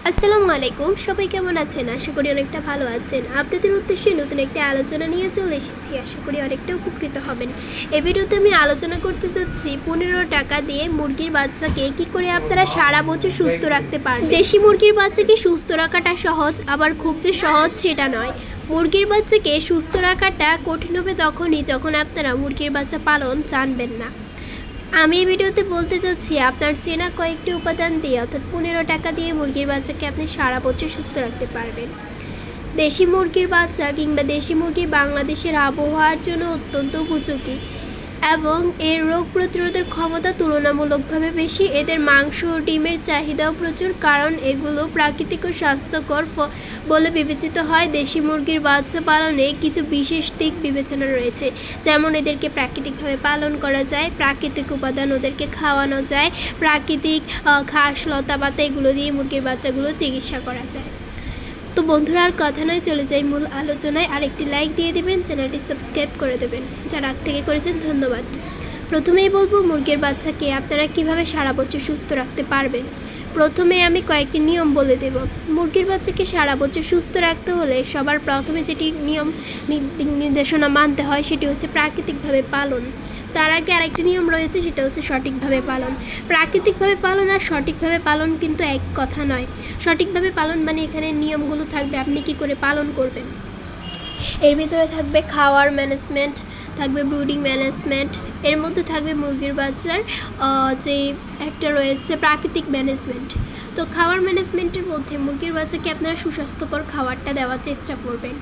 আসসালামু আলাইকুম, সবাই কেমন আছেন? আশা করি অনেকটা ভালো আছেন। আপনাদের উদ্দেশ্যে নতুন একটা আলোচনা নিয়ে চলে এসেছি। আশা করি অনেকটা উপকৃত হবেন। এই ভিডিওতে আমি আলোচনা করতে যাচ্ছি 15 টাকা দিয়ে মুরগির বাচ্চাকে কি করে আপনারা সারা বছর সুস্থ রাখতে পারবেন। দেশি মুরগির বাচ্চাকে সুস্থ রাখাটা সহজ, আবার খুব যে সহজ সেটা নয়। মুরগির বাচ্চাকে সুস্থ রাখাটা কঠিন হবে তখনই যখন আপনারা মুরগির বাচ্চা পালন জানবেন না। আমি এই ভিডিওতে বলতে চাচ্ছি আপনার চেনা কয়েকটি উপাদান দিয়ে অর্থাৎ 15 টাকা দিয়ে মুরগির বাচ্চাকে আপনি সারা বছর সুস্থ রাখতে পারবেন। দেশি মুরগির বাচ্চা কিংবা দেশি মুরগি বাংলাদেশের আবহাওয়ার জন্য অত্যন্ত উপযোগী এবং এর রোগ প্রতিরোধের ক্ষমতা তুলনামূলকভাবে বেশি। এদের মাংস ও ডিমের চাহিদাও প্রচুর, কারণ এগুলো প্রাকৃতিক ও স্বাস্থ্যকর বলে বিবেচিত হয়। দেশি মুরগির বাচ্চা পালনে কিছু বিশেষ দিক বিবেচনা রয়েছে, যেমন এদেরকে প্রাকৃতিকভাবে পালন করা যায়, প্রাকৃতিক উপাদান ওদেরকে খাওয়ানো যায়, প্রাকৃতিক ঘাস লতা পাতা এগুলো দিয়ে মুরগির বাচ্চাগুলো চিকিৎসা করা যায়। তো বন্ধুরা, আর কথা নয়, চলে যাই মূল আলোচনায়। আরেকটি লাইক দিয়ে দেবেন, চ্যানেলটি সাবস্ক্রাইব করে দেবেন যারা আগ থেকে করেছেন, ধন্যবাদ। প্রথমেই বলবো মুরগির বাচ্চাকে আপনারা কিভাবে সারা বছর সুস্থ রাখতে পারবেন। প্রথমে আমি কয়েকটি নিয়ম বলে দেব। মুরগির বাচ্চাকে সারা বছর সুস্থ রাখতে হলে সবার প্রথমে যেটি নিয়ম নির্দেশনা মানতে হয় সেটি হচ্ছে প্রাকৃতিকভাবে পালন। তার আগে আরেকটি নিয়ম রয়েছে, সেটা হচ্ছে সঠিকভাবে পালন। প্রাকৃতিকভাবে পালন আর সঠিকভাবে পালন কিন্তু এক কথা নয়। সঠিকভাবে পালন মানে এখানে নিয়মগুলো থাকবে আপনি কি করে পালন করবেন। এর ভিতরে থাকবে খাওয়ার ম্যানেজমেন্ট, থাকবে ব্রুডিং ম্যানেজমেন্ট, এর মধ্যে থাকবে মুরগির বাচ্চার যে একটা রয়েছে প্রাকৃতিক ম্যানেজমেন্ট। তো খাওয়ার ম্যানেজমেন্টের মধ্যে মুরগির বাচ্চাকে আপনারা সুস্বাস্থ্যকর খাবারটা দেওয়ার চেষ্টা করবেন।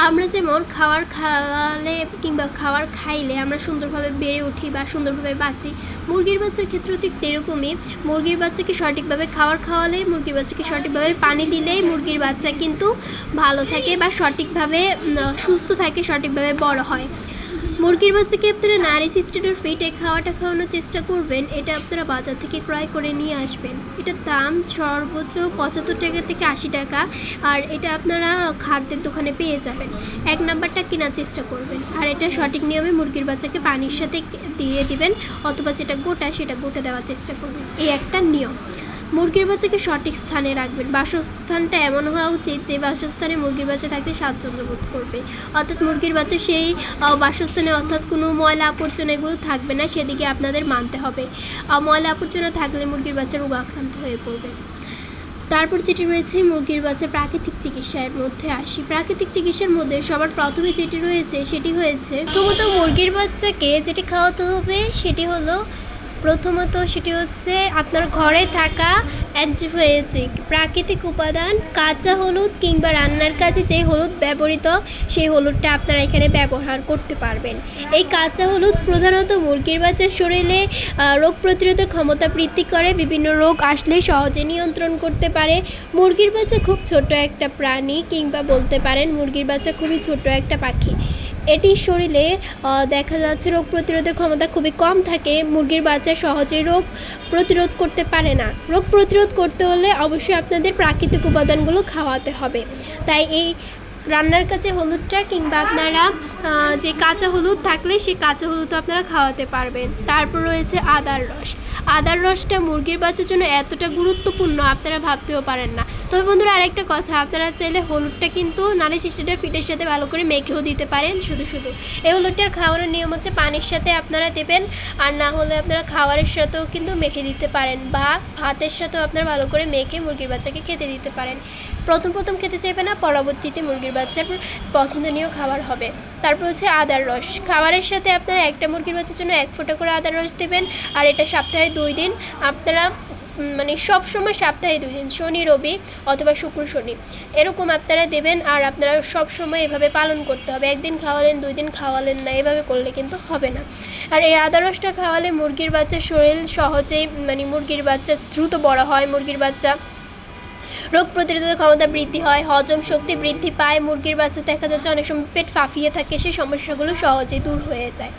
আমরা যেমন খাবার খাওয়ালে কিংবা খাবার খাইলে আমরা সুন্দরভাবে বেড়ে উঠি বা সুন্দরভাবে বাঁচি, মুরগির বাচ্চার ক্ষেত্রেও ঠিক তেরকমই। মুরগির বাচ্চাকে সঠিকভাবে খাবার খাওয়ালে, মুরগির বাচ্চাকে সঠিকভাবে পানি দিলেই মুরগির বাচ্চা কিন্তু ভালো থাকে বা সঠিকভাবে সুস্থ থাকে, সঠিকভাবে বড় হয়। মুরগির বাচ্চাকে আপনারা নারিশ-স্টেডর ফিটে খাওয়াটা খাওয়ানোর চেষ্টা করবেন। এটা আপনারা বাজার থেকে ক্রয় করে নিয়ে আসবেন। এটার দাম সর্বোচ্চ 75 টাকা থেকে 80 টাকা, আর এটা আপনারা খাদ্যের দোকানে পেয়ে যাবেন। 1 নাম্বারটা কেনার চেষ্টা করবেন, আর এটা সঠিক নিয়মে মুরগির বাচ্চাকে পানির সাথে দিয়ে দিবেন, অথবা যেটা গোটা সেটা গোটা দেওয়ার চেষ্টা করবেন। এই একটা নিয়ম। মুরগির বাচ্চাকে সঠিক স্থানে রাখবেন। বাসস্থানটা এমন হওয়া উচিত যে বাসস্থানে মুরগির বাচ্চা থাকতে স্বাচ্ছন্দ্য বোধ করবে, অর্থাৎ মুরগির বাচ্চা সেই বাসস্থানে অর্থাৎ কোনো ময়লা আবর্জনা এগুলো থাকবে না, সেদিকে আপনাদের মানতে হবে। ময়লা আবর্জনা থাকলে মুরগির বাচ্চা রোগ আক্রান্ত হয়ে পড়বে। তারপর যেটি রয়েছে মুরগির বাচ্চা প্রাকৃতিক চিকিৎসার মধ্যে আসি। প্রাকৃতিক চিকিৎসার মধ্যে সবার প্রথমে যেটি রয়েছে সেটি হয়েছে প্রথমত মুরগির বাচ্চাকে যেটি খাওয়াতে হবে সেটি হলো সেটি হচ্ছে আপনার ঘরে থাকা অ্যান্টিবায়োটিক প্রাকৃতিক উপাদান, কাঁচা হলুদ কিংবা রান্নার কাজে যে হলুদ ব্যবহৃত সেই হলুদটা আপনারা এখানে ব্যবহার করতে পারবেন। এই কাঁচা হলুদ প্রধানত মুরগির বাচ্চার শরীরে রোগ প্রতিরোধের ক্ষমতা বৃদ্ধি করে, বিভিন্ন রোগ আসলে সহজে নিয়ন্ত্রণ করতে পারে। মুরগির বাচ্চা খুব ছোট একটা প্রাণী, কিংবা বলতে পারেন মুরগির বাচ্চা খুবই ছোট একটা পাখি। এটির শরীরে দেখা যাচ্ছে রোগ প্রতিরোধের ক্ষমতা খুবই কম থাকে। মুরগির বাচ্চা সহজে রোগ প্রতিরোধ করতে পারে না। রোগ প্রতিরোধ করতে হলে অবশ্যই আপনাদের প্রাকৃতিক উপাদানগুলো খাওয়াতে হবে। তাই এই রান্নার কাছে হলুদটা কিংবা আপনারা যে কাঁচা হলুদ থাকলে সেই কাঁচা হলুদও আপনারা খাওয়াতে পারবেন। তারপর রয়েছে আদার রস। আদার রসটা মুরগির বাচ্চার জন্য এতটা গুরুত্বপূর্ণ আপনারা ভাবতেও পারেন না। তবে বন্ধুরা, আরেকটা কথা, আপনারা চাইলে হলুদটা কিন্তু নারিশ-স্টেডর ফিটের সাথে ভালো করে মেখেও দিতে পারেন। শুধু এই হলুদটার খাওয়ানোর নিয়ম হচ্ছে পানির সাথে আপনারা দেবেন, আর না হলে আপনারা খাবারের সাথেও কিন্তু মেখে দিতে পারেন, বা ভাতের সাথেও আপনারা ভালো করে মেখে মুরগির বাচ্চাকে খেতে দিতে পারেন। প্রথম খেতে চাইবে না, পরবর্তীতে মুরগির বাচ্চার পছন্দনীয় খাবার হবে। তারপর হচ্ছে আদার রস। খাবারের সাথে আপনারা একটা মুরগির বাচ্চার জন্য 1 ফোঁটা করে আদার রস দেবেন, আর এটা সপ্তাহে 2 দিন আপনারা সব সময় সপ্তাহে 2 দিন, শনি রবি অথবা শুক্র শনি এরকম আপনারা দেবেন। আর আপনারা সব সময় এভাবে পালন করতে হবে। 1 দিন খাওয়ালেন, 2 দিন খাওয়ালেন না, এভাবে করলে কিন্তু হবে না। আর এই আদা রসটা খাওয়ালে মুরগির বাচ্চার শরীর সহজেই মুরগির বাচ্চা দ্রুত বড় হয়, মুরগির বাচ্চা রোগ প্রতিরোধের ক্ষমতা বৃদ্ধি হয়, হজম শক্তি বৃদ্ধি পায়। মুরগির বাচ্চা দেখা যাচ্ছে অনেক সময় পেট ফাঁপিয়ে থাকে, সেই সমস্যাগুলো সহজেই দূর হয়ে যায়।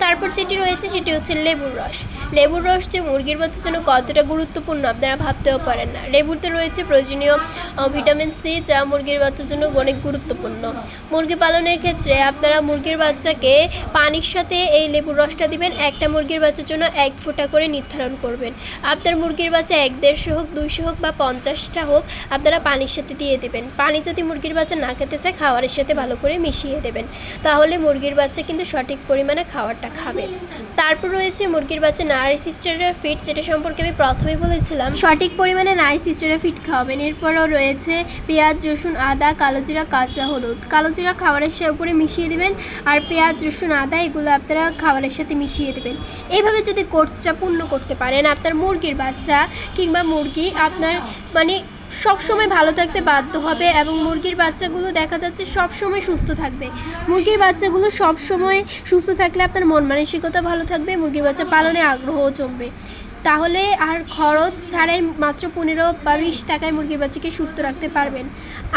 তারপর যেটি রয়েছে সেটি হচ্ছে লেবুর রস। লেবুর রস যে মুরগির বাচ্চার জন্য কতটা গুরুত্বপূর্ণ আপনারা ভাবতেও পারেন না। লেবুতে রয়েছে প্রয়োজনীয় ভিটামিন সি, যা মুরগির বাচ্চার জন্য অনেক গুরুত্বপূর্ণ। মুরগি পালনের ক্ষেত্রে আপনারা মুরগির বাচ্চাকে পানির সাথে এই লেবুর রসটা দিবেন। একটা মুরগির বাচ্চার জন্য 1 ফোঁটা করে নির্ধারণ করবেন। আপনার মুরগির বাচ্চা 1-1.5 হোক, 200 হোক বা 50টা হোক আপনারা পানির সাথে দিয়ে দেবেন। পানি যদি মুরগির বাচ্চা না খেতে চায় খাবারের সাথে ভালো করে মিশিয়ে দেবেন, তাহলে মুরগির বাচ্চা কিন্তু সঠিক পরিমাণে খাবারটা খাবে। তারপর রয়েছে মুরগির বাচ্চা নাইসিস্টেরিয়া ফিড, যেটা সম্পর্কে আমি প্রথমেই বলেছিলাম। সঠিক পরিমাণে নাইসিস্টেরিয়া ফিড খাওয়াবেন। এরপরও রয়েছে পেঁয়াজ, রসুন, আদা, কালো জিরা, কাঁচা হলুদ। কালো জিরা খাবারের উপরে মিশিয়ে দেবেন, আর পেঁয়াজ, রসুন, আদা এগুলো আপনারা খাবারের সাথে মিশিয়ে দেবেন। এইভাবে যদি কোর্সটা পূর্ণ করতে পারেন, আপনার মুরগির বাচ্চা কিংবা মুরগি আপনার সবসময় ভালো থাকতে বাধ্য হবে, এবং মুরগির বাচ্চাগুলো দেখা যাচ্ছে সবসময় সুস্থ থাকবে। মুরগির বাচ্চাগুলো সবসময় সুস্থ থাকলে আপনার মন মানসিকতা ভালো থাকবে, মুরগির বাচ্চা পালনে আগ্রহও জমবে। তাহলে আর খরচ ছাড়াই মাত্র 15 বা 20 টাকায় মুরগির বাচ্চাকে সুস্থ রাখতে পারবেন।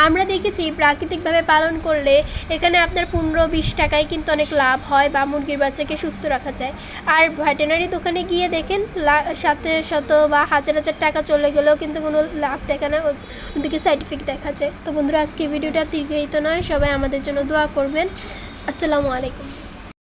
আমরা দেখেছি প্রাকৃতিকভাবে পালন করলে এখানে আপনার 15-20 টাকায় কিন্তু অনেক লাভ হয় বা মুরগির বাচ্চাকে সুস্থ রাখা যায়। আর ভেটেরিনারি দোকানে গিয়ে দেখেন 700 বা 1000 টাকা চলে গেলেও কিন্তু কোনো লাভ দেখা না, ওদিকে সাইড ইফেক্ট দেখা যায়। তো বন্ধুরা, আজকে ভিডিওটা দীর্ঘায়িত নয়, সবাই আমাদের জন্য দোয়া করবেন। আসসালামু আলাইকুম।